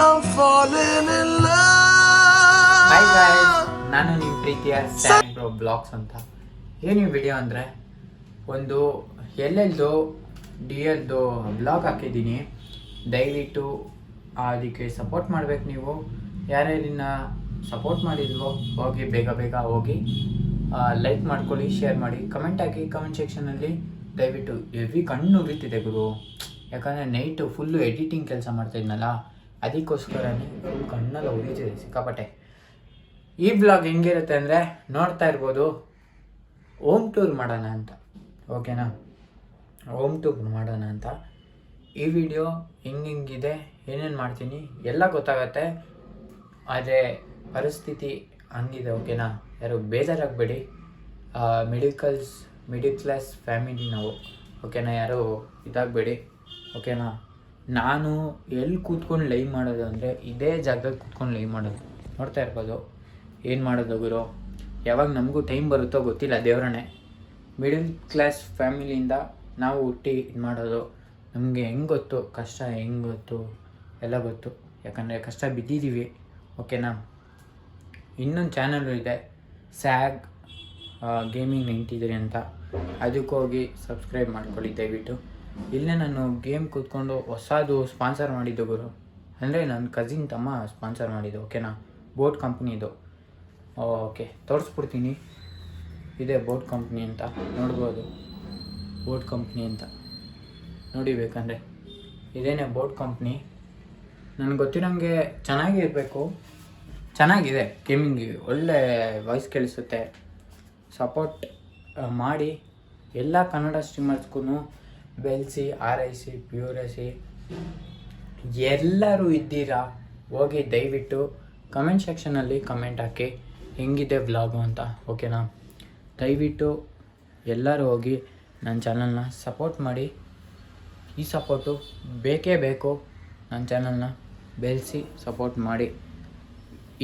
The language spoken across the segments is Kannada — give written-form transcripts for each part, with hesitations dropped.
I'm falling in love. Hi guys, ನಾನು ನಿಮ್ಮ ಪ್ರೀತಿಯ ಸ್ಟ್ಯಾಂಡ್ ಬ್ರೋ ಬ್ಲಾಗ್ಸ್ ಅಂತ. ಏನು ಈ ವಿಡಿಯೋ ಅಂದರೆ ಒಂದು ಎಲ್ಲೆಲ್ದು ಡಿ.ಎಲ್ದು ಬ್ಲಾಗ್ ಹಾಕಿದ್ದೀನಿ. ದಯವಿಟ್ಟು ಅದಕ್ಕೆ ಸಪೋರ್ಟ್ ಮಾಡಬೇಕು. ನೀವು ಯಾರ್ಯಾರಿನ್ನ ಸಪೋರ್ಟ್ ಮಾಡಿಲ್ವೋ ಹೋಗಿ ಬೇಗ ಹೋಗಿ ಲೈಕ್ ಮಾಡ್ಕೊಳ್ಳಿ, ಶೇರ್ ಮಾಡಿ, ಕಮೆಂಟ್ ಹಾಕಿ. ಕಮೆಂಟ್ ಸೆಕ್ಷನಲ್ಲಿ ದಯವಿಟ್ಟು ಹೆವಿ ಕಣ್ಣು ಉರಿತಿದೆ ಗುರು, ಯಾಕಂದರೆ ನೈಟು ಫುಲ್ಲು ಎಡಿಟಿಂಗ್ ಕೆಲಸ ಮಾಡ್ತಾಯಿದ್ನಲ್ಲ, ಅದಕ್ಕೋಸ್ಕರನೇ ಫುಲ್ ಕಣ್ಣೆಲ್ಲ ಉರಿತಿದೆ ಸಿಕ್ಕಾಪಟ್ಟೆ. ಈ ಬ್ಲಾಗ್ ಹೆಂಗಿರುತ್ತೆ ಅಂದರೆ ನೋಡ್ತಾ ಇರ್ಬೋದು, ಹೋಮ್ ಟೂರ್ ಮಾಡೋಣ ಅಂತ. ಓಕೆನಾ, ಹೋಮ್ ಟೂರ್ ಮಾಡೋಣ ಅಂತ. ಈ ವಿಡಿಯೋ ಹೆಂಗಿದೆ, ಏನೇನು ಮಾಡ್ತೀನಿ ಎಲ್ಲ ಗೊತ್ತಾಗತ್ತೆ. ಆದರೆ ಪರಿಸ್ಥಿತಿ ಹಂಗಿದೆ. ಓಕೆನಾ, ಯಾರು ಬೇಜಾರಾಗಬೇಡಿ. ಮಿಡಿಲ್ ಕ್ಲಾಸ್ ಫ್ಯಾಮಿಲಿ ನಾವು. ಓಕೆನಾ, ಯಾರು ಇದಾಗಬೇಡಿ. ಓಕೆನಾ, ನಾನು ಎಲ್ಲಿ ಕೂತ್ಕೊಂಡು ಲೈವ್ ಮಾಡೋದು ಅಂದರೆ ಇದೇ ಜಾಗದಲ್ಲಿ ಕೂತ್ಕೊಂಡು ಲೈವ್ ಮಾಡೋದು. ನೋಡ್ತಾ ಇರ್ಬೋದು ಏನು ಮಾಡೋದು ಗುರು, ಯಾವಾಗ ನಮಗೂ ಟೈಮ್ ಬರುತ್ತೋ ಗೊತ್ತಿಲ್ಲ, ದೇವರನ್ನೇ. ಮಿಡಿಲ್ ಕ್ಲಾಸ್ ಫ್ಯಾಮಿಲಿಯಿಂದ ನಾವು ಹುಟ್ಟಿ ಇದು ಮಾಡೋದು. ನಮಗೆ ಹೆಂಗೆ ಗೊತ್ತು ಕಷ್ಟ, ಹೆಂಗೆ ಗೊತ್ತು ಎಲ್ಲ ಗೊತ್ತು, ಯಾಕಂದರೆ ಕಷ್ಟ ಬಿದ್ದಿದ್ದೀವಿ. ಓಕೆನಾ, ಇನ್ನೊಂದು ಚಾನಲ್ಲು ಇದೆ, ಸ್ಯಾಗ್ ಗೇಮಿಂಗ್ 93 ಅಂತ. ಅದಕ್ಕೋಗಿ ಸಬ್ಸ್ಕ್ರೈಬ್ ಮಾಡ್ಕೊಳ್ಳಿ ದಯವಿಟ್ಟು. ಇಲ್ಲೇ ನಾನು ಗೇಮ್ ಕೂತ್ಕೊಂಡು ಹೊಸದು ಸ್ಪಾನ್ಸರ್ ಮಾಡಿದ್ದು ಗುರು, ಅಂದರೆ ನನ್ನ ಕಸಿನ್ ತಮ್ಮ ಸ್ಪಾನ್ಸರ್ ಮಾಡಿದ್ದು. ಓಕೆನಾ, ಬೋಟ್ ಕಂಪ್ನಿದು. ಓಕೆ, ತೋರಿಸ್ಬಿಡ್ತೀನಿ. ಇದೆ ಬೋಟ್ ಕಂಪ್ನಿ ಅಂತ, ನೋಡ್ಬೋದು. ಬೋಟ್ ಕಂಪ್ನಿ ಅಂತ ನೋಡಿ ಬೇಕಂದರೆ. ಇದೇನೇ ಬೋಟ್ ಕಂಪ್ನಿ. ನನಗೆ ಗೊತ್ತಿರೋಂಗೆ ಚೆನ್ನಾಗಿರಬೇಕು, ಚೆನ್ನಾಗಿದೆ. ಗೇಮಿಂಗಿಗೆ ಒಳ್ಳೆ ವಾಯ್ಸ್ ಕೇಳಿಸುತ್ತೆ. ಸಪೋರ್ಟ್ ಮಾಡಿ ಎಲ್ಲ ಕನ್ನಡ ಸ್ಟ್ರೀಮರ್ಸ್ಗೂ ಬೆಳೆಸಿ, ಆರೈಸಿ, ಪ್ಯೂರೈಸಿ ಎಲ್ಲರೂ ಇದ್ದೀರಾ. ಹೋಗಿ ದಯವಿಟ್ಟು ಕಮೆಂಟ್ ಸೆಕ್ಷನಲ್ಲಿ ಕಮೆಂಟ್ ಹಾಕಿ ಹೆಂಗಿದೆ ವ್ಲಾಗು ಅಂತ. ಓಕೆನಾ, ದಯವಿಟ್ಟು ಎಲ್ಲರೂ ಹೋಗಿ ನನ್ನ ಚಾನಲ್ನ ಸಪೋರ್ಟ್ ಮಾಡಿ. ಈ ಸಪೋರ್ಟು ಬೇಕೇ ಬೇಕು. ನನ್ನ ಚಾನಲ್ನ ಬೆಳೆಸಿ ಸಪೋರ್ಟ್ ಮಾಡಿ.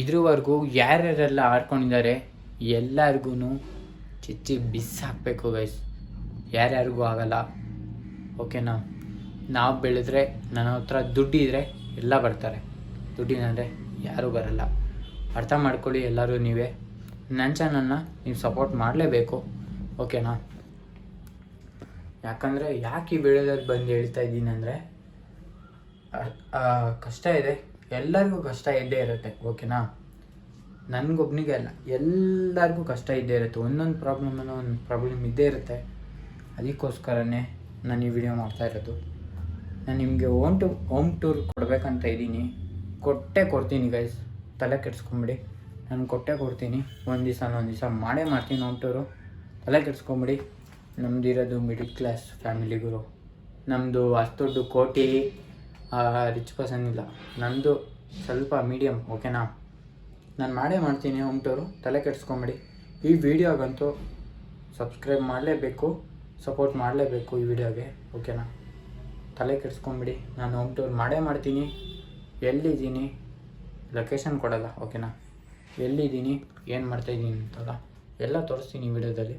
ಇದ್ರವರೆಗೂ ಯಾರ್ಯಾರೆಲ್ಲ ಆಡ್ಕೊಂಡಿದ್ದಾರೆ ಎಲ್ಲರಿಗೂ ಚಿಚ್ಚಿ ಬಿಸಾಕಬೇಕು ಗೈಸ್. ಯಾರ್ಯಾರಿಗೂ ಆಗಲ್ಲ. ಓಕೆನಾ, ನಾವು ಬೆಳೆದ್ರೆ ನನ್ನ ಹತ್ರ ದುಡ್ಡಿದ್ರೆ ಎಲ್ಲ ಬರ್ತಾರೆ, ದುಡ್ಡಿನಂದರೆ ಯಾರೂ ಬರಲ್ಲ. ಅರ್ಥ ಮಾಡ್ಕೊಳ್ಳಿ ಎಲ್ಲರೂ ನೀವೇ. ನನ್ನ ಚಾನಲ್ನ ನೀವು ಸಪೋರ್ಟ್ ಮಾಡಲೇಬೇಕು. ಓಕೆನಾ, ಯಾಕಂದರೆ ಯಾಕೆ ಈ ಬೆಳೆದಲ್ಲಿ ಬಂದು ಹೇಳ್ತಾ ಇದ್ದೀನಿ ಅಂದರೆ ಕಷ್ಟ ಇದೆ, ಎಲ್ಲರಿಗೂ ಕಷ್ಟ ಇದ್ದೇ ಇರುತ್ತೆ. ಓಕೆನಾ, ನನಗೊಬ್ಬನಿಗೆ ಅಲ್ಲ, ಎಲ್ಲರಿಗೂ ಕಷ್ಟ ಇದ್ದೇ ಇರುತ್ತೆ. ಒಂದೊಂದು ಪ್ರಾಬ್ಲಮ್ ಇದ್ದೇ ಇರುತ್ತೆ. ಅದಕ್ಕೋಸ್ಕರನೇ ನಾನು ಈ ವಿಡಿಯೋ ಮಾಡ್ತಾ ಇರೋದು. ನಾನು ನಿಮಗೆ ಹೋಮ್ ಟೂರ್ ಕೊಡಬೇಕಂತ ಇದ್ದೀನಿ. ಕೊಡ್ತೀನಿ ಗೈಸ್, ತಲೆ ಕೆಡಿಸ್ಕೊಂಬಿಡಿ. ನಾನು ಕೊಡ್ತೀನಿ. ಒಂದು ದಿವಸ ಮಾಡೇ ಮಾಡ್ತೀನಿ ಹೋಮ್ ಟೂರು. ತಲೆ ಕೆಡಿಸ್ಕೊಂಬಿಡಿ. ನಮ್ದು ಇರೋದು ಮಿಡಿಲ್ ಕ್ಲಾಸ್ ಫ್ಯಾಮಿಲಿಗಳು. ನಮ್ಮದು ಅಷ್ಟು ದೊಡ್ಡ ಕೋಟಿ ರಿಚ್ ಪರ್ಸನ್ ಇಲ್ಲ, ನಮ್ಮದು ಸ್ವಲ್ಪ ಮೀಡಿಯಮ್. ಓಕೆನಾ, ನಾನು ಮಾಡೇ ಮಾಡ್ತೀನಿ ಹೋಮ್ ಟೂರು. ತಲೆ ಕೆಡಿಸ್ಕೊಂಬಿಡಿ. ಈ ವಿಡಿಯೋಗಂತೂ ಸಬ್ಸ್ಕ್ರೈಬ್ ಮಾಡಲೇಬೇಕು, ಸಪೋರ್ಟ್ ಮಾಡಲೇಬೇಕು ಈ ವಿಡಿಯೋಗೆ. ಓಕೆನಾ, ತಲೆ ಕೆಡಿಸ್ಕೊಂಬಿಡಿ. ನಾನು ಹೋಮ್ ಟೂರ್ ಮಾಡೇ ಮಾಡ್ತೀನಿ. ಎಲ್ಲಿದ್ದೀನಿ ಲೊಕೇಶನ್ ಕೊಡಲ್ಲ. ಓಕೆನಾ, ಎಲ್ಲಿದ್ದೀನಿ, ಏನು ಮಾಡ್ತಾಯಿದ್ದೀನಿ ಅಂತಲ್ಲ ಎಲ್ಲ ತೋರಿಸ್ತೀನಿ ಈ ವಿಡಿಯೋದಲ್ಲಿ.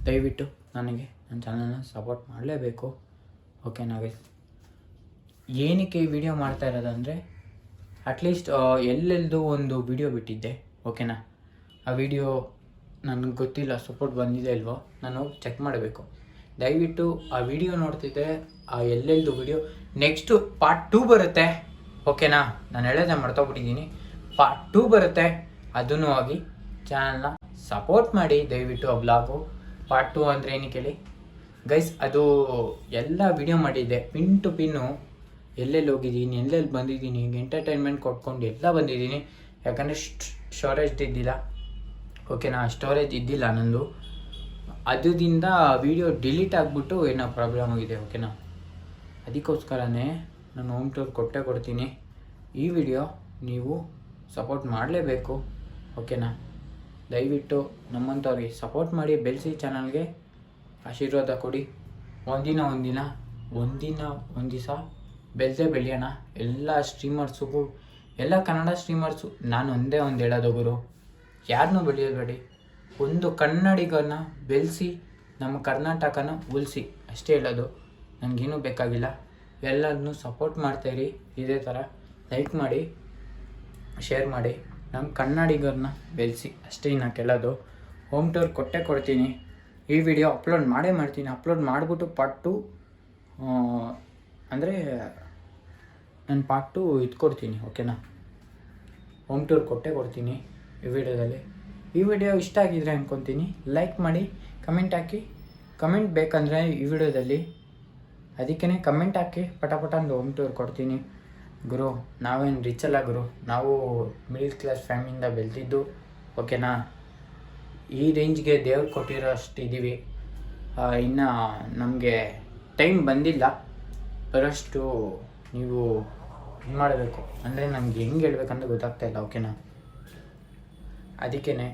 ದಯವಿಟ್ಟು ನನಗೆ ನನ್ನ ಚಾನಲ್ನ ಸಪೋರ್ಟ್ ಮಾಡಲೇಬೇಕು. ಓಕೆನಾ ಗೈಸ್, ಏನಕ್ಕೆ ಈ ವಿಡಿಯೋ ಮಾಡ್ತಾ ಇರೋದಂದರೆ ಅಟ್ಲೀಸ್ಟ್ ಎಲ್ಲೆಲ್ಲದು ಒಂದು ವಿಡಿಯೋ ಬಿಟ್ಟಿದ್ದೆ. ಓಕೆನಾ, ಆ ವಿಡಿಯೋ ನನಗೆ ಗೊತ್ತಿಲ್ಲ ಸಪೋರ್ಟ್ ಬಂದಿದೆ ಇಲ್ವೋ, ನಾನು ಹೋಗಿ ಚೆಕ್ ಮಾಡಬೇಕು. ದಯವಿಟ್ಟು ಆ ವಿಡಿಯೋ ನೋಡ್ತಿದ್ದೆ, ಆ ಎಲ್ಲೆಲ್ಲದು ವಿಡಿಯೋ ನೆಕ್ಸ್ಟು ಪಾರ್ಟ್ 2 ಬರುತ್ತೆ. ಓಕೆನಾ, ನಾನು ಹೇಳೋದೇ ಮರ್ತೋಗ್ಬಿಟ್ಟಿದ್ದೀನಿ. ಪಾರ್ಟ್ 2 ಬರುತ್ತೆ, ಅದನ್ನು ಹೋಗಿ ಚಾನಲ್ನ ಸಪೋರ್ಟ್ ಮಾಡಿ ದಯವಿಟ್ಟು. ಆ ಬ್ಲಾಗು ಪಾರ್ಟ್ 2 ಅಂದರೆ ಏನಕ್ಕೆ ಹೇಳಿ ಗೈಸ್, ಅದು ಎಲ್ಲ ವಿಡಿಯೋ ಮಾಡಿದ್ದೆ ಪಿನ್ ಟು ಪಿನ್ನು, ಎಲ್ಲೆಲ್ಲಿ ಹೋಗಿದ್ದೀನಿ, ಎಲ್ಲೆಲ್ಲಿ ಬಂದಿದ್ದೀನಿ, ಎಂಟರ್ಟೈನ್ಮೆಂಟ್ ಕೊಟ್ಕೊಂಡು ಎಲ್ಲ ಬಂದಿದ್ದೀನಿ. ಯಾಕಂದರೆ ಸ್ಟೋರೇಜ್ ಇದ್ದಿಲ್ಲ. ಓಕೆನಾ, ಸ್ಟೋರೇಜ್ ಇದ್ದಿಲ್ಲ ನಂದು. ಅದರಿಂದ ವಿಡಿಯೋ ಡಿಲೀಟ್ ಆಗಿಬಿಟ್ಟು ಏನೋ ಪ್ರಾಬ್ಲಮ್ ಆಗಿದೆ. ಓಕೆನಾ, ಅದಕ್ಕೋಸ್ಕರನೇ ನಾನು ಹೋಮ್ ಟೂರ್ ಕೊಡ್ತೀನಿ. ಈ ವಿಡಿಯೋ ನೀವು ಸಪೋರ್ಟ್ ಮಾಡಲೇಬೇಕು. ಓಕೆನಾ, ದಯವಿಟ್ಟು ನಮ್ಮಂಥವ್ರಿಗೆ ಸಪೋರ್ಟ್ ಮಾಡಿ, ಬೆಳೆಸಿ, ಚಾನಲ್ಗೆ ಆಶೀರ್ವಾದ ಕೊಡಿ. ಒಂದಿನ ಬೆಳೆದೇ ಬೆಳೆಯೋಣ. ಎಲ್ಲ ಸ್ಟ್ರೀಮರ್ಸಿಗೂ, ಎಲ್ಲ ಕನ್ನಡ ಸ್ಟ್ರೀಮರ್ಸು ನಾನು ಒಂದೇ ಹೇಳೋದು ಗುರು, ಯಾರನ್ನೂ ಬೆಳೆಯೋಬೇಡಿ. ಒಂದು ಕನ್ನಡಿಗರನ್ನ ಬೆಳೆಸಿ, ನಮ್ಮ ಕರ್ನಾಟಕನ ಉಳಿಸಿ ಅಷ್ಟೇ ಹೇಳೋದು. ನನಗೇನೂ ಬೇಕಾಗಿಲ್ಲ. ಎಲ್ಲರನ್ನೂ ಸಪೋರ್ಟ್ ಮಾಡ್ತಾಯಿರಿ ಇದೇ ಥರ. ಲೈಕ್ ಮಾಡಿ, ಶೇರ್ ಮಾಡಿ, ನಮ್ಮ ಕನ್ನಡಿಗರನ್ನ ಬೆಳೆಸಿ ಅಷ್ಟೇ. ಇನ್ನು ಕೇಳೋದು ಹೋಮ್ ಟೂರ್ ಕೊಡ್ತೀನಿ. ಈ ವಿಡಿಯೋ ಅಪ್ಲೋಡ್ ಮಾಡ್ತೀನಿ. ಅಪ್ಲೋಡ್ ಮಾಡಿಬಿಟ್ಟು ಪಾರ್ಟ್ 2 ಅಂದರೆ ನಾನು ಪಾರ್ಟ್ 2 ಕೊಡ್ತೀನಿ, ಓಕೆನಾ. ಹೋಮ್ ಟೂರ್ ಕೊಡ್ತೀನಿ ಈ ವಿಡಿಯೋದಲ್ಲಿ. ಈ ವಿಡಿಯೋ ಇಷ್ಟ ಆಗಿದ್ರೆ ಅಂದ್ಕೊತೀನಿ, ಲೈಕ್ ಮಾಡಿ, ಕಮೆಂಟ್ ಹಾಕಿ. ಕಮೆಂಟ್ ಬೇಕಂದರೆ ಈ ವಿಡಿಯೋದಲ್ಲಿ ಅದಕ್ಕೇ ಕಮೆಂಟ್ ಹಾಕಿ, ಪಟ ಒಂದು ಹೋಮ್ ಟೂರ್ ಕೊಡ್ತೀನಿ. ಗುರು, ನಾವೇನು ರಿಚ್ ಅಲ್ಲ ಗುರು, ನಾವು ಮಿಡಲ್ ಕ್ಲಾಸ್ ಫ್ಯಾಮಿಲಿಯಿಂದ ಬೆಳೆದಿದ್ದು, ಓಕೆನಾ. ಈ ರೇಂಜ್ಗೆ ದೇವ್ರು ಕೊಟ್ಟಿರೋ ಅಷ್ಟು ಇದ್ದೀವಿ. ಇನ್ನು ನಮಗೆ ಟೈಮ್ ಬಂದಿಲ್ಲ, ಬರೋಷ್ಟು ನೀವು ಇದು ಮಾಡಬೇಕು. ಅಂದರೆ ನನಗೆ ಹೆಂಗೆ ಹೇಳ್ಬೇಕಂತ ಗೊತ್ತಾಗ್ತಾಯಿಲ್ಲ, ಓಕೆನಾ. ಅದಕ್ಕೇ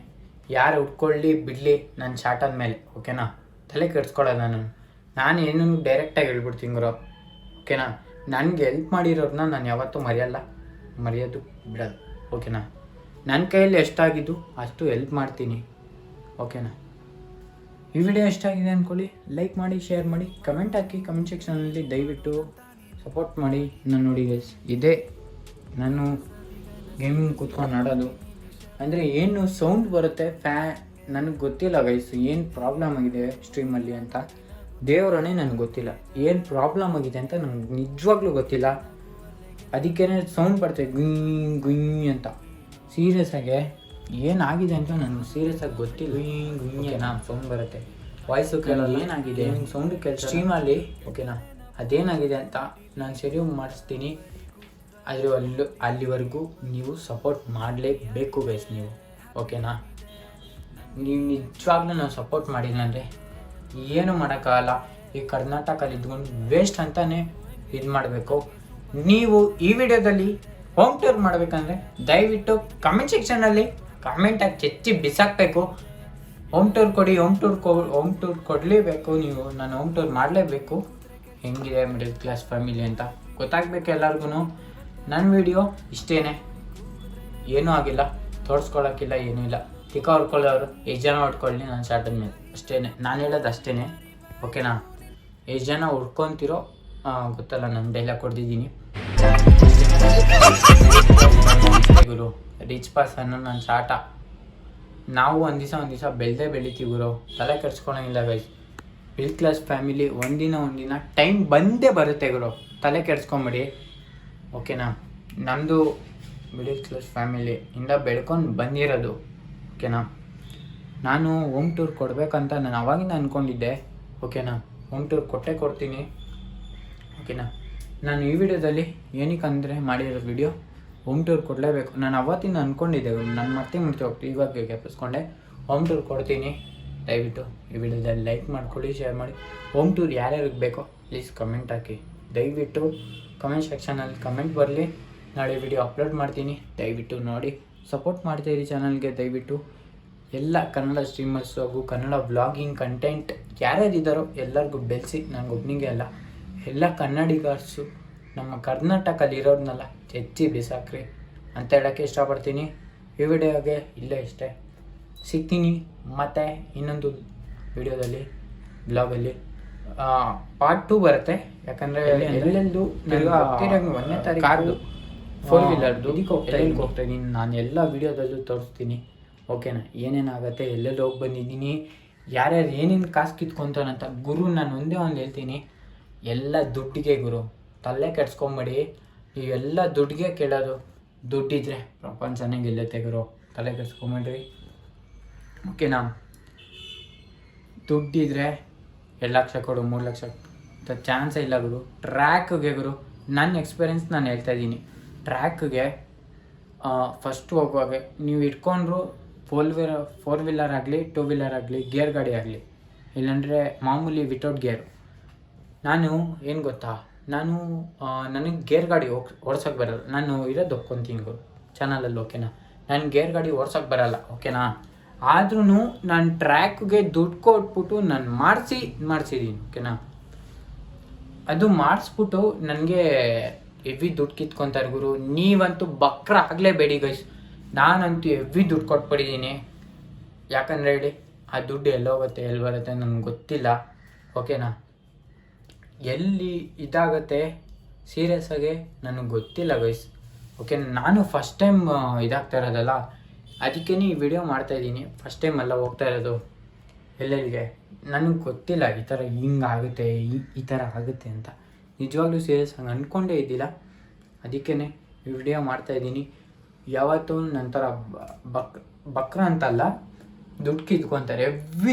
ಯಾರು ಉಟ್ಕೊಳ್ಳಿ ಬಿಡಲಿ ನನ್ನ ಶಾರ್ಟ್ ಆದಮೇಲೆ, ಓಕೆನಾ. ತಲೆ ಕೆಡ್ಸ್ಕೊಳ್ಳೋಲ್ಲ ನಾನು ಏನು ಡೈರೆಕ್ಟಾಗಿ ಹೇಳ್ಬಿಡ್ತೀನಿ ಗುರು, ಓಕೆನಾ. ನನಗೆ ಹೆಲ್ಪ್ ಮಾಡಿರೋರನ್ನ ನಾನು ಯಾವತ್ತೂ ಮರೆಯೋದು ಬಿಡೋದು, ಓಕೆನಾ. ನನ್ನ ಕೈಯಲ್ಲಿ ಎಷ್ಟಾಗಿದ್ದು ಅಷ್ಟು ಹೆಲ್ಪ್ ಮಾಡ್ತೀನಿ, ಓಕೆನಾ. ಈ ವಿಡಿಯೋ ಎಷ್ಟಾಗಿದೆ ಅಂದ್ಕೊಳ್ಳಿ, ಲೈಕ್ ಮಾಡಿ, ಶೇರ್ ಮಾಡಿ, ಕಮೆಂಟ್ ಹಾಕಿ. ಕಮೆಂಟ್ ಸೆಕ್ಷನಲ್ಲಿ ದಯವಿಟ್ಟು ಸಪೋರ್ಟ್ ಮಾಡಿ. ನಾನು ನೋಡಿ ಗೈಸ್, ಇದೇ ನಾನು ಗೇಮಿಂಗ್ ಕೂತ್ಕೊಂಡು ಆಡೋದು. ಅಂದರೆ ಏನು ಸೌಂಡ್ ಬರುತ್ತೆ ನನಗೆ ಗೊತ್ತಿಲ್ಲ ಗೈಸ್, ಏನು ಪ್ರಾಬ್ಲಮ್ ಆಗಿದೆ ಸ್ಟ್ರೀಮಲ್ಲಿ ಅಂತ. ದೇವರನ್ನೇ ನನಗೆ ಗೊತ್ತಿಲ್ಲ ಏನು ಪ್ರಾಬ್ಲಮ್ ಆಗಿದೆ ಅಂತ, ನನಗೆ ನಿಜವಾಗ್ಲೂ ಗೊತ್ತಿಲ್ಲ. ಅದಕ್ಕೇ ಸೌಂಡ್ ಬರ್ತದೆ ಗುಯ್ ಅಂತ. ಸೀರಿಯಸ್ ಆಗಿ ಏನಾಗಿದೆ ಅಂತ ನನಗೆ ಸೀರಿಯಸ್ ಆಗಿ ಗೊತ್ತಿಲ್ಲ. ಗುಯ್ಯೇನಾ ಸೌಂಡ್ ಬರುತ್ತೆ, ವಾಯ್ಸು ಕೇಳೋಲ್ಲ. ಏನಾಗಿದೆ ಸೌಂಡು ಕೇಳಿ ಸ್ಟ್ರೀಮಲ್ಲಿ, ಓಕೆನಾ. ಅದೇನಾಗಿದೆ ಅಂತ ನಾನು ಸರಿ ಮಾಡಿಸ್ತೀನಿ. ಆದರೆ ಅಲ್ಲಿವರೆಗೂ ನೀವು ಸಪೋರ್ಟ್ ಮಾಡಲೇಬೇಕು ಗೈಸ್ ನೀವು, ಓಕೆನಾ. ನೀವು ನಿಜವಾಗ್ಲೂ ನಾವು ಸಪೋರ್ಟ್ ಮಾಡಿಲ್ಲ ಅಂದರೆ ಏನೂ ಮಾಡೋಕ್ಕಾಗಲ್ಲ. ಈ ಕರ್ನಾಟಕದಲ್ಲಿ ಇದ್ಕೊಂಡು ವೇಸ್ಟ್ ಅಂತಲೇ ಇದು ಮಾಡಬೇಕು. ನೀವು ಈ ವಿಡಿಯೋದಲ್ಲಿ ಹೋಮ್ ಟೂರ್ ಮಾಡಬೇಕಂದ್ರೆ ದಯವಿಟ್ಟು ಕಮೆಂಟ್ ಸೆಕ್ಷನಲ್ಲಿ ಕಮೆಂಟಾಗಿ ಚೆಚ್ಚಿ ಬಿಸಾಕಬೇಕು. ಹೋಮ್ ಟೂರ್ ಕೊಡಿ, ಹೋಮ್ ಟೂರ್ ಕೊಡಲೇಬೇಕು ನೀವು. ನಾನು ಹೋಮ್ ಟೂರ್ ಮಾಡಲೇಬೇಕು. ಹೆಂಗಿದೆ ಮಿಡಲ್ ಕ್ಲಾಸ್ ಫ್ಯಾಮಿಲಿ ಅಂತ ಗೊತ್ತಾಗಬೇಕು ಎಲ್ಲರಿಗೂ. ನನ್ನ ವಿಡಿಯೋ ಇಷ್ಟೇ, ಏನೂ ಆಗಿಲ್ಲ, ತೋರಿಸ್ಕೊಳ್ಳೋಕ್ಕಿಲ್ಲ, ಏನೂ ಇಲ್ಲ. ತಿಕ್ಕ ಹೊಡ್ಕೊಳ್ಳೋರು ಎಷ್ಟು ಜನ ಹೊಡ್ಕೊಳ್ಳಿ ನಾನು ಶಾರ್ಟ್ ಮೇಲೆ ಅಷ್ಟೇ. ನಾನು ಹೇಳೋದು ಅಷ್ಟೇ, ಓಕೆನಾ. ಎಷ್ಟು ಜನ ಹುಡ್ಕೊತಿರೋ ಗೊತ್ತಲ್ಲ, ನಾನು ಡೈಲಾಗ್ ಕೊಡ್ತಿದ್ದೀನಿ ಗುರು. ರಿಚ್ ಪರ್ಸನ್ನು ನನ್ನ ಶಾಟ. ನಾವು ಒಂದು ದಿವಸ ಬೆಳಿತೀವಿ ಗುರು, ತಲೆ ಕೆಡ್ಸ್ಕೊಳಂಗಿಲ್ಲ ಗೈಸ್. ಮಿಡಲ್ ಕ್ಲಾಸ್ ಫ್ಯಾಮಿಲಿ ಒಂದಿನ ಟೈಮ್ ಬಂದೇ ಬರುತ್ತೆ ಗುರು, ತಲೆ ಕೆಡ್ಸ್ಕೊಂಬಿಡಿ, ಓಕೆನಾ. ನಮ್ಮದು ಮಿಡಲ್ ಕ್ಲಾಸ್ ಫ್ಯಾಮಿಲಿಯಿಂದ ಬೆಳ್ಕೊಂಡು ಬಂದಿರೋದು, ಓಕೆನಾ. ನಾನು ಹೋಮ್ ಟೂರ್ ಕೊಡಬೇಕಂತ ನಾನು ಅವಾಗಿಂದ ಅಂದ್ಕೊಂಡಿದ್ದೆ, ಓಕೆನಾ. ಹೋಮ್ ಟೂರ್ ಕೊಡ್ತೀನಿ, ಓಕೆನಾ. ನಾನು ಈ ವಿಡಿಯೋದಲ್ಲಿ ಏನಕ್ಕಂದರೆ ಮಾಡಿರೋ ವಿಡಿಯೋ ಹೋಮ್ ಟೂರ್ ಕೊಡಲೇಬೇಕು. ನಾನು ಅವತ್ತಿಂದ ಅಂದ್ಕೊಂಡಿದ್ದೆ, ನಾನು ಮತ್ತೆ ಹೋಗ್ತೀನಿ, ಇವಾಗ ಜ್ಞಾಪಿಸ್ಕೊಂಡೆ. ಹೋಮ್ ಟೂರ್ ಕೊಡ್ತೀನಿ. ದಯವಿಟ್ಟು ಈ ವಿಡಿಯೋದಲ್ಲಿ ಲೈಕ್ ಮಾಡ್ಕೊಳ್ಳಿ, ಶೇರ್ ಮಾಡಿ. ಹೋಮ್ ಟೂರ್ ಯಾರ್ಯಾರಿಗೆ ಬೇಕೋ ಪ್ಲೀಸ್ ಕಮೆಂಟ್ ಹಾಕಿ. ದಯವಿಟ್ಟು ಕಮೆಂಟ್ ಸೆಕ್ಷನಲ್ಲಿ ಕಮೆಂಟ್ ಬರಲಿ. ನಾಳೆ ವಿಡಿಯೋ ಅಪ್ಲೋಡ್ ಮಾಡ್ತೀನಿ, ದಯವಿಟ್ಟು ನೋಡಿ ಸಪೋರ್ಟ್ ಮಾಡ್ತಾಯಿರಿ ಚಾನಲ್ಗೆ. ದಯವಿಟ್ಟು ಎಲ್ಲ ಕನ್ನಡ ಸ್ಟ್ರೀಮರ್ಸು ಹಾಗೂ ಕನ್ನಡ ವ್ಲಾಗಿಂಗ್ ಕಂಟೆಂಟ್ ಯಾರ್ಯಾರಿದ್ದಾರೋ ಎಲ್ಲರಿಗೂ ಬೆಳೆಸಿ. ನನಗೊಬ್ಬನಿಗೆ ಅಲ್ಲ, ಎಲ್ಲ ಕನ್ನಡಿಗರ್ಸು ನಮ್ಮ ಕರ್ನಾಟಕದಲ್ಲಿರೋರ್ನೆಲ್ಲ ಹೆಚ್ಚಿ ಬಿಸಾಕ್ರಿ ಅಂತ ಹೇಳೋಕ್ಕೆ ಇಷ್ಟಪಡ್ತೀನಿ. ಈ ವಿಡಿಯೋಗೆ ಇಲ್ಲೇ ಇಷ್ಟೇ. ಸಿಗ್ತೀನಿ ಮತ್ತು ಇನ್ನೊಂದು ವಿಡಿಯೋದಲ್ಲಿ, ಬ್ಲಾಗಲ್ಲಿ ಪಾರ್ಟ್ 2 ಬರುತ್ತೆ. ಯಾಕಂದರೆ ಎಲ್ಲೆಲ್ಲೂ 1ನೇ ತಾರೀಕು 4 ವೀಲರ್ದು ಇದಕ್ಕೆ ಹೋಗ್ತಾ ಇದ್ದೀನಿ. ನಾನು ಎಲ್ಲ ವೀಡಿಯೋದಲ್ಲೂ ತೋರಿಸ್ತೀನಿ, ಓಕೆನಾ. ಏನೇನಾಗುತ್ತೆ, ಎಲ್ಲೆಲ್ಲಿ ಹೋಗಿ ಬಂದಿದ್ದೀನಿ, ಯಾರ್ಯಾರು ಏನೇನು ಕಾಸು ಕಿತ್ಕೊತಾನಂತ. ಗುರು, ನಾನು ಒಂದೇ ಒಂದು ಹೇಳ್ತೀನಿ, ಎಲ್ಲ ದುಡ್ಡಿಗೆ ಗುರು, ತಲೆ ಕೆಡ್ಸ್ಕೊಂಬೇಡಿ. ನೀವೆಲ್ಲ ದುಡ್ಡಿಗೆ ಕೇಳೋದು. ದುಡ್ಡಿದ್ರೆ ಪ್ರಪಂಚನೇ ಗೆಲ್ಲುತ್ತೆ ಗುರು, ತಲೆ ಕೆಡ್ಸ್ಕೊಂಬೇಡ್ರಿ, ಓಕೆನಾ. ದುಡ್ಡಿದ್ರೆ 2 ಲಕ್ಷ ಕೊಡು, 3 ಲಕ್ಷ ಅಂತ ಚಾನ್ಸೇ ಇಲ್ಲ ಗುರು. ಟ್ರ್ಯಾಕ್ಗೆ ಗುರು, ನನ್ನ ಎಕ್ಸ್ಪೀರಿಯೆನ್ಸ್ ನಾನು ಹೇಳ್ತಾ ಇದ್ದೀನಿ. ಟ್ರ್ಯಾಕ್ಗೆ ಫಸ್ಟ್ ಹೋಗುವಾಗ ನೀವು ಇಟ್ಕೊಂಡ್ರು 4 ವೀಲರ್ ಆಗಲಿ 2 ವೀಲರ್ ಆಗಲಿ, ಗೇರ್ ಗಾಡಿ ಆಗಲಿ, ಇಲ್ಲಾಂದರೆ ಮಾಮೂಲಿ ವಿತೌಟ್ ಗೇರ್. ನಾನು ಏನು ಗೊತ್ತಾ, ನನಗೆ ಗೇರ್ ಗಾಡಿ ಓಡ್ಸೋಕ್ಕೆ ಬರಲ್ಲ. ನಾನು ಇರೋದು ಒಪ್ಕೊತೀನಿ ಗುರು ಚಾನಲಲ್ಲಿ, ಓಕೆನಾ. ನಾನು ಗೇರ್ ಗಾಡಿ ಓಡ್ಸೋಕ್ಕೆ ಬರಲ್ಲ, ಓಕೆನಾ. ಆದ್ರೂ ನಾನು ಟ್ರ್ಯಾಕ್ಗೆ ದುಡ್ಡು ಕೊಟ್ಬಿಟ್ಟು ನಾನು ಮಾಡಿಸಿದ್ದೀನಿ, ಓಕೆನಾ. ಅದು ಮಾಡಿಸ್ಬಿಟ್ಟು ನನಗೆ ಹೆವಿ ದುಡ್ಡು ಕಿತ್ಕೊತಾರೆ ಗುರು. ನೀವಂತೂ ಬಕ್ರ ಆಗಲೇಬೇಡಿ ಗೈಸ್. ನಾನಂತೂ ಹೆವಿ ದುಡ್ಡು ಕೊಟ್ಬಿಟ್ಟಿದ್ದೀನಿ. ಯಾಕಂದರೆ ಹೇಳಿ, ಆ ದುಡ್ಡು ಎಲ್ಲೋಗುತ್ತೆ ಎಲ್ಲಿ ಬರುತ್ತೆ ನನಗೆ ಗೊತ್ತಿಲ್ಲ, ಓಕೆನಾ. ಎಲ್ಲಿ ಇದಾಗುತ್ತೆ ಸೀರಿಯಸ್ಸಾಗಿ ನನಗೆ ಗೊತ್ತಿಲ್ಲ ಗೈಸ್. ಓಕೆ. ನಾನು ಫಸ್ಟ್ ಟೈಮ್ ಇದಾಗ್ತಾ ಇರೋದಲ್ಲ, ಅದಕ್ಕೇ ಈ ವಿಡಿಯೋ ಮಾಡ್ತಾಯಿದ್ದೀನಿ. ಫಸ್ಟ್ ಟೈಮ್ ಅಲ್ಲ ಹೋಗ್ತಾ ಇರೋದು ಎಲ್ಲೆಲ್ಲಿಗೆ. ನನಗೆ ಗೊತ್ತಿಲ್ಲ ಈ ಥರ ಹಿಂಗಾಗುತ್ತೆ, ಈ ಥರ ಆಗುತ್ತೆ ಅಂತ. ನಿಜವಾಗ್ಲೂ ಸೀರಿಯಸ್ ಹಂಗೆ ಅಂದ್ಕೊಂಡೇ ಇದ್ದಿಲ್ಲ. ಅದಕ್ಕೇ ಈ ವಿಡಿಯೋ ಮಾಡ್ತಾಯಿದ್ದೀನಿ. ಯಾವತ್ತೂ ನಂತರ ಬಕ್ರ ಅಂತಲ್ಲ, ದುಡ್ಡು ಕಿತ್ಕೊತಾರೆ,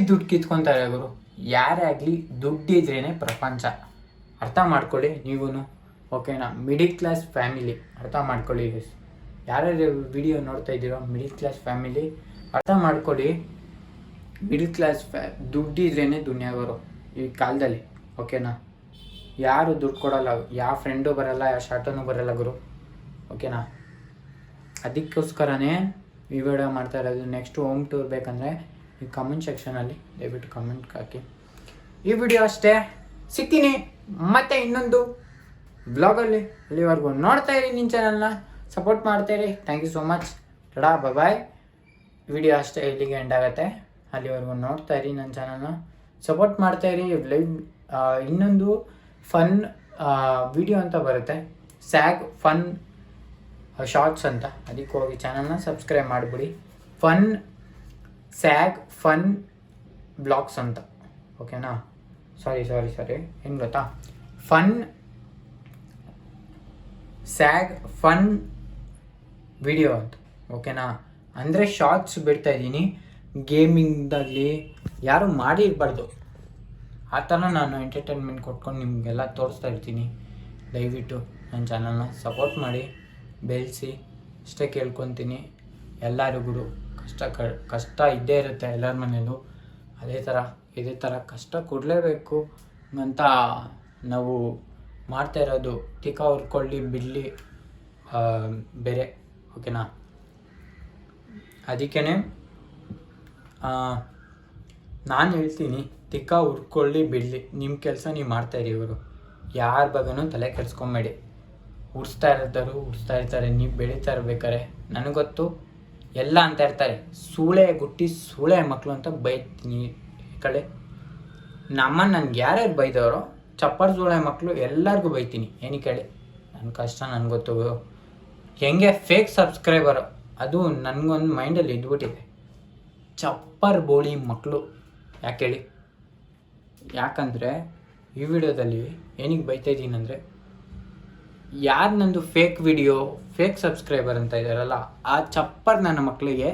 ದುಡ್ಡು ಕಿತ್ಕೊತಾರೆ ಗುರು. ಯಾರೇ ಆಗಲಿ ದುಡ್ಡಿದ್ರೇ ಪ್ರಪಂಚ. ಅರ್ಥ ಮಾಡ್ಕೊಳ್ಳಿ ನೀವು, ಓಕೆನಾ? ಮಿಡಿಲ್ ಕ್ಲಾಸ್ ಫ್ಯಾಮಿಲಿ ಅರ್ಥ ಮಾಡ್ಕೊಳ್ಳಿ. ಯಾರ್ಯಾರು ವಿಡಿಯೋ ನೋಡ್ತಾ ಇದ್ದೀರೋ ಮಿಡಿಲ್ ಕ್ಲಾಸ್ ಫ್ಯಾಮಿಲಿ ಅರ್ಥ ಮಾಡ್ಕೊಳ್ಳಿ. ಮಿಡಿಲ್ ಕ್ಲಾಸ್ ದುಡ್ಡಿದ್ರೇ ದುನಿಯಾಗೋರು ಈ ಕಾಲದಲ್ಲಿ, ಓಕೆನಾ? ಯಾರು ದುಡ್ಡು ಕೊಡೋಲ್ಲ, ಯಾವ ಫ್ರೆಂಡು ಬರೋಲ್ಲ, ಯಾವ ಶಾರ್ಟನೂ ಬರೋಲ್ಲ ಗುರು, ಓಕೆನಾ? ಅದಕ್ಕೋಸ್ಕರನೇ ಈ ವಿಡಿಯೋ ಮಾಡ್ತಾ ಇರೋದು. ನೆಕ್ಸ್ಟ್ ಹೋಮ್ ಟೂರ್ ಬೇಕಂದರೆ ಈ ಕಮೆಂಟ್ ಸೆಕ್ಷನಲ್ಲಿ ದಯವಿಟ್ಟು ಕಮೆಂಟ್ ಹಾಕಿ. ಈ ವಿಡಿಯೋ ಅಷ್ಟೇ, ಸಿಗ್ತೀನಿ ಮತ್ತೆ ಇನ್ನೊಂದು ಬ್ಲಾಗಲ್ಲಿ. ಅಲ್ಲಿವರೆಗೂ ನೋಡ್ತಾ ಇರಿ, ನಿನ್ನ ಚಾನಲ್ನ ಸಪೋರ್ಟ್ ಮಾಡ್ತಾಯಿರಿ. Thank you so much. Tada, bye. Video ಅಷ್ಟೇ ಇಲ್ಲಿಗೆ ಎಂಡ್ ಆಗುತ್ತೆ. ಅಲ್ಲಿವರೆಗೂ ನೋಡ್ತಾ ಇರಿ, ನನ್ನ ಚಾನಲ್ನ ಸಪೋರ್ಟ್ ಮಾಡ್ತಾಯಿರಿ. ಲೈವ್ ಇನ್ನೊಂದು ಫನ್ ವಿಡಿಯೋ ಅಂತ ಬರುತ್ತೆ, ಸ್ಯಾಗ್ ಫನ್ ಶಾರ್ಟ್ಸ್ ಅಂತ. ಅದಕ್ಕೆ ಹೋಗಿ ಚಾನಲ್ನ ಸಬ್ಸ್ಕ್ರೈಬ್ ಮಾಡಿಬಿಡಿ. ಸ್ಯಾಗ್ ಫನ್ ಬ್ಲಾಗ್ಸ್ ಅಂತ, ಓಕೆನಾ? ಸಾರಿ ಏನು ಗೊತ್ತಾ, ಸ್ಯಾಗ್ ಫನ್ ವಿಡಿಯೋ ಅಂತ, ಓಕೆನಾ? ಅಂದರೆ ಶಾರ್ಟ್ಸ್ ಬಿಡ್ತಾಯಿದ್ದೀನಿ. ಗೇಮಿಂಗ್ದಾಗಲಿ ಯಾರು ಮಾಡಿರಬಾರ್ದು, ಆ ಥರ ನಾನು ಎಂಟರ್ಟೈನ್ಮೆಂಟ್ ಕೊಟ್ಕೊಂಡು ನಿಮಗೆಲ್ಲ ತೋರಿಸ್ತಾ ಇರ್ತೀನಿ. ದಯವಿಟ್ಟು ನನ್ನ ಚಾನಲ್ನ ಸಪೋರ್ಟ್ ಮಾಡಿ, ಬೆಳೆಸಿ ಅಷ್ಟೇ ಕೇಳ್ಕೊತೀನಿ. ಎಲ್ಲರಿಗೂ ಕಷ್ಟ ಇದ್ದೇ ಇರುತ್ತೆ ಎಲ್ಲರ ಮನೆಯಲ್ಲೂ. ಇದೇ ಥರ ಕಷ್ಟ ಕೊಡಲೇಬೇಕು ಅಂತ ನಾವು ಮಾಡ್ತಾ ಇರೋದು. ತಿಕ್ಕ ಹುರ್ಕೊಳ್ಳಿ ಬಿಡಲಿ ಬೇರೆ, ಓಕೆನಾ? ಅದಕ್ಕೇ ನಾನು ಹೇಳ್ತೀನಿ, ತಿಕ್ಕ ಹುರ್ಕೊಳ್ಳಿ ಬಿಡಲಿ, ನಿಮ್ಮ ಕೆಲಸ ನೀವು ಮಾಡ್ತಾಯಿರಿ. ಇವರು ಯಾರ ಬಗ್ಗೆನೂ ತಲೆ ಕೆಡಿಸ್ಕೊಂಬೇಡಿ. ಉಡ್ಸ್ತಾ ಇರ್ತಾರೆ, ನೀವು ಬೆಳೀತಾ ಇರ್ಬೇಕಾರೆ. ನನಗೆ ಗೊತ್ತು ಎಲ್ಲ ಅಂತ ಇರ್ತಾರೆ, ಸೂಳೆ ಮಕ್ಕಳು ಅಂತ ಬೈತೀನಿ. ಈ ಕಡೆ ನನಗೆ ಯಾರ್ಯಾರು ಬೈದವರು, ಚಪ್ಪರ್ ಸೂಳೆ ಮಕ್ಕಳು ಎಲ್ಲರಿಗೂ ಬೈತೀನಿ. ಏನಕ್ಕೆ ಹೇಳಿ, ನನ್ನ ಕಷ್ಟ ನನಗೆ ಗೊತ್ತು. ಹೆಂಗೆ ಫೇಕ್ ಸಬ್ಸ್ಕ್ರೈಬರು, ಅದು ನನಗೊಂದು ಮೈಂಡಲ್ಲಿ ಇದ್ಬಿಟ್ಟಿದೆ. ಚಪ್ಪರ್ ಬೋಳಿ ಮಕ್ಕಳು ಯಾಕೆ ಹೇಳಿ? ಯಾಕಂದರೆ ಈ ವಿಡಿಯೋದಲ್ಲಿ ಏನಕ್ಕೆ ಬೈತಾಯಿದ್ದೀನಿ ಅಂದರೆ, ಯಾರು ನಂದು ಫೇಕ್ ವಿಡಿಯೋ, ಫೇಕ್ ಸಬ್ಸ್ಕ್ರೈಬರ್ ಅಂತ ಇದ್ದಾರಲ್ಲ, ಆ ಚಪ್ಪರ್ ನನ್ನ ಮಕ್ಕಳಿಗೆ,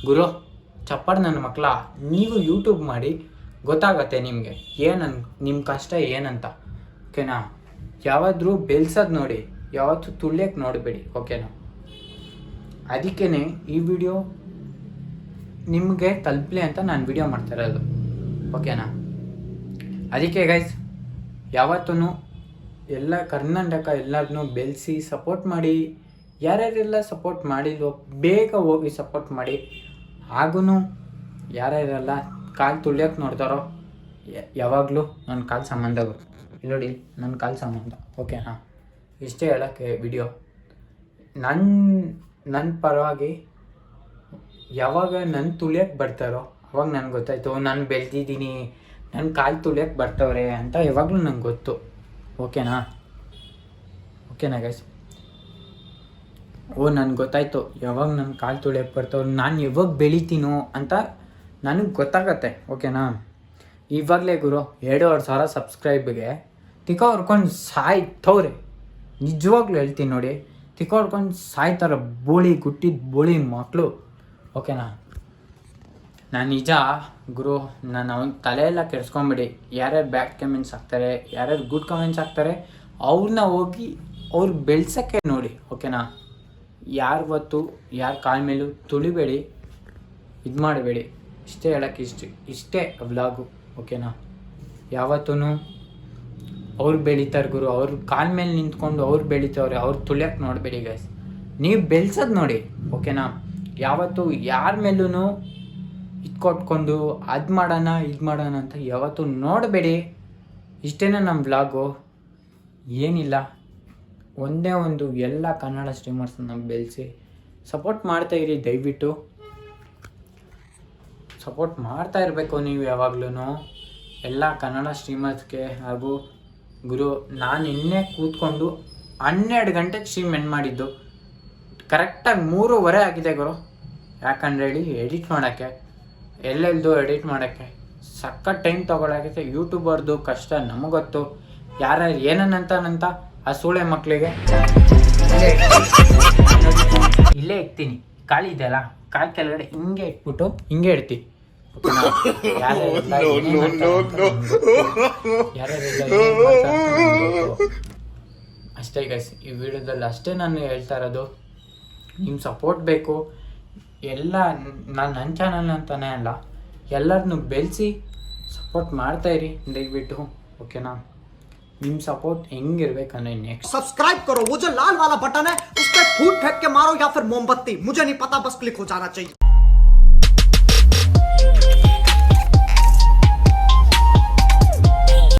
ಗುರು ಚಪ್ಪರ್ ನನ್ನ ಮಕ್ಕಳ, ನೀವು ಯೂಟ್ಯೂಬ್ ಮಾಡಿ ಗೊತ್ತಾಗತ್ತೆ ನಿಮಗೆ ನಿಮ್ಮ ಕಷ್ಟ ಏನಂತ, ಓಕೆನಾ? ಯಾವಾದರೂ ಬೆಳ್ಸೋದು ನೋಡಿ, ಯಾವತ್ತೂ ತುಳಿಯೋಕ್ಕೆ ನೋಡಬೇಡಿ, ಓಕೆನಾ? ಅದಕ್ಕೇ ಈ ವಿಡಿಯೋ ನಿಮಗೆ ತಲುಪಲಿ ಅಂತ ನಾನು ವಿಡಿಯೋ ಮಾಡ್ತಾಯಿರೋದು, ಓಕೆನಾ? ಅದಕ್ಕೆ ಗೈಸ್, ಯಾವತ್ತೂ ಎಲ್ಲ ಕರ್ನಾಟಕ ಎಲ್ಲರನ್ನೂ ಬೆಳೆಸಿ ಸಪೋರ್ಟ್ ಮಾಡಿ. ಯಾರ್ಯಾರೆಲ್ಲ ಸಪೋರ್ಟ್ ಮಾಡಿಲ್ವೋ ಬೇಗ ಹೋಗಿ ಸಪೋರ್ಟ್ ಮಾಡಿ. ಹಾಗೂ ಯಾರ್ಯಾರೆಲ್ಲ ಕಾಲು ತುಳಿಯೋಕ್ಕೆ ನೋಡ್ತಾರೋ, ಯಾವಾಗಲೂ ನನ್ನ ಕಾಲು ಸಂಬಂಧ ಇಲ್ಲಿ ನೋಡಿ, ನನ್ನ ಕಾಲು ಸಂಬಂಧ, ಓಕೆನಾ? ಇಷ್ಟೇ ಹೇಳೋಕ್ಕೆ ವಿಡಿಯೋ. ನನ್ನ ಪರವಾಗಿ ಯಾವಾಗ ನನ್ನ ತುಳಿಯೋಕ್ಕೆ ಬರ್ತಾರೋ ಅವಾಗ ನನಗೆ ಗೊತ್ತಾಯ್ತು, ನಾನು ಬೆಳೆದಿದ್ದೀನಿ, ನನ್ನ ಕಾಲು ತುಳಿಯೋಕ್ಕೆ ಬರ್ತವ್ರೆ ಅಂತ ಯಾವಾಗಲೂ ನಂಗೆ ಗೊತ್ತು, ಓಕೆನಾ ಗೈಸ್? ನನಗೆ ಗೊತ್ತಾಯ್ತು ಯಾವಾಗ ನನ್ನ ಕಾಲು ತುಳಿಯೋಕ್ಕೆ ಬರ್ತವ್ರು, ನಾನು ಯಾವಾಗ ಬೆಳಿತೀನೋ ಅಂತ ನನಗೆ ಗೊತ್ತಾಗತ್ತೆ, ಓಕೆನಾ? ಇವಾಗಲೇ ಗುರು 2,500 ಸಬ್ಸ್ಕ್ರೈಬ್ಗೆ ತಿಕ್ಕ ಹೊರ್ಕೊಂಡು ಸಾಯ್ತವ್ರೆ. ನಿಜವಾಗ್ಲೂ ಹೇಳ್ತೀನಿ ನೋಡಿ, ತಿಕ್ಕ ಹೊಡ್ಕೊಂಡು ಸಾಯ್ತಾರೆ ಬೋಳಿ ಮಕ್ಕಳು, ಓಕೆನಾ? ನಾನು ನಿಜ ಗುರು, ನಾನು ಅವನ ತಲೆಯೆಲ್ಲ ಕೆಡಿಸ್ಕೊಂಬಿಡಿ. ಯಾರ್ಯಾರು ಬ್ಯಾಡ್ ಕಮೆಂಟ್ಸ್ ಹಾಕ್ತಾರೆ, ಯಾರ್ಯಾರು ಗುಡ್ ಕಮೆಂಟ್ಸ್ ಹಾಕ್ತಾರೆ, ಅವ್ರನ್ನ ಹೋಗಿ ಅವ್ರು ಬೆಳ್ಸೋಕ್ಕೆ ನೋಡಿ, ಓಕೆನಾ? ಯಾರು ಕಾಲ ಮೇಲೂ ತುಳಿಬೇಡಿ, ಇದು ಮಾಡಬೇಡಿ. ಇಷ್ಟೇ ಹೇಳೋಕ್ಕೆ ಇಷ್ಟೇ ವ್ಲಾಗು, ಓಕೆನಾ? ಯಾವತ್ತೂ ಅವ್ರು ಬೆಳೀತಾರೆ ಗುರು, ಅವ್ರ ಕಾಲ ಮೇಲೆ ನಿಂತ್ಕೊಂಡು ಅವ್ರು ಬೆಳೀತವ್ರೆ, ಅವ್ರು ತುಳಿಯೋಕ್ಕೆ ನೋಡಬೇಡಿ ಗೈಸ್. ನೀವು ಬೆಳ್ಸೋದು ನೋಡಿ, ಓಕೆನಾ? ಯಾವತ್ತೂ ಯಾರ ಮೇಲೂ ಕೊಟ್ಕೊಂಡು ಅದು ಮಾಡೋಣ ಅಂತ ಯಾವತ್ತೂ ನೋಡಬೇಡಿ. ಇಷ್ಟೇ ನಮ್ಮ ವ್ಲಾಗು, ಏನಿಲ್ಲ. ಒಂದೇ ಒಂದು ಎಲ್ಲ ಕನ್ನಡ ಸ್ಟ್ರೀಮರ್ಸನ್ನ ಬೆಳೆಸಿ ಸಪೋರ್ಟ್ ಮಾಡ್ತಾಯಿರಿ. ದಯವಿಟ್ಟು ಸಪೋರ್ಟ್ ಮಾಡ್ತಾ ಇರಬೇಕು ನೀವು ಯಾವಾಗ್ಲೂ ಎಲ್ಲ ಕನ್ನಡ ಸ್ಟ್ರೀಮರ್ಸ್ಗೆ. ಹಾಗೂ ಗುರು, ನಾನು ಇನ್ನೇ ಕೂತ್ಕೊಂಡು 12 ಗಂಟೆಗೆ ಸ್ಟ್ರೀಮ್ ಎಂಡ್ ಮಾಡಿದ್ದು. ಕರೆಕ್ಟಾಗಿ 3:30 ಆಗಿದೆ ಗುರು. ಯಾಕಂದ್ರೆ ಹೇಳಿ ಎಡಿಟ್ ಮಾಡೋಕ್ಕೆ ಎಲ್ಲೆಲ್ದು ಎಡಿಟ್ ಮಾಡೋಕ್ಕೆ ಸಖತ್ ಟೈಮ್ ತೊಗೊಳಾಗುತ್ತೆ. ಯೂಟ್ಯೂಬರ್ದು ಕಷ್ಟ ನಮಗೊತ್ತು. ಯಾರ್ಯಾರು ಏನನ್ನಂತಾನಂತ ಆ ಸೂಳೆ ಮಕ್ಕಳಿಗೆ ಇಲ್ಲೇ ಇಕ್ತೀನಿ. ಕಾಲು ಇದೆಯಲ್ಲ, ಕಾಲು ಕೆಳಗಡೆ ಹಿಂಗೆ ಇಟ್ಬಿಟ್ಟು ಹಿಂಗೆ ಇಡ್ತೀನಿ. ಅಷ್ಟೇ ಗೈಸ್, ಈ ವಿಡಿಯೋದಲ್ಲಿ ಅಷ್ಟೇ ನಾನು ಹೇಳ್ತಾ ಇರೋದು. ನಿಮ್ಮ ಸಪೋರ್ಟ್ ಬೇಕು. ಎಲ್ಲ ನನ್ನ ಚಾನಲ್ ಅಂತಾನೆ ಅಲ್ಲ, ಎಲ್ಲರನ್ನೂ ಬೆಳೆಸಿ ಸಪೋರ್ಟ್ ಮಾಡ್ತಾಯಿರಿ ದಯವಿಟ್ಟು, ಓಕೆನಾ? ನಿಮ್ಮ ಸपोर्ट ಹೆಂಗಿರ್ಬೇಕಂದ್ರೆ नेक्स्ट सब्सक्राइब करो, वो जो लाल वाला बटन है उस पर फूट फेंक के मारो या फिर मोमबत्ती, मुझे नहीं पता, बस क्लिक हो जाना चाहिए।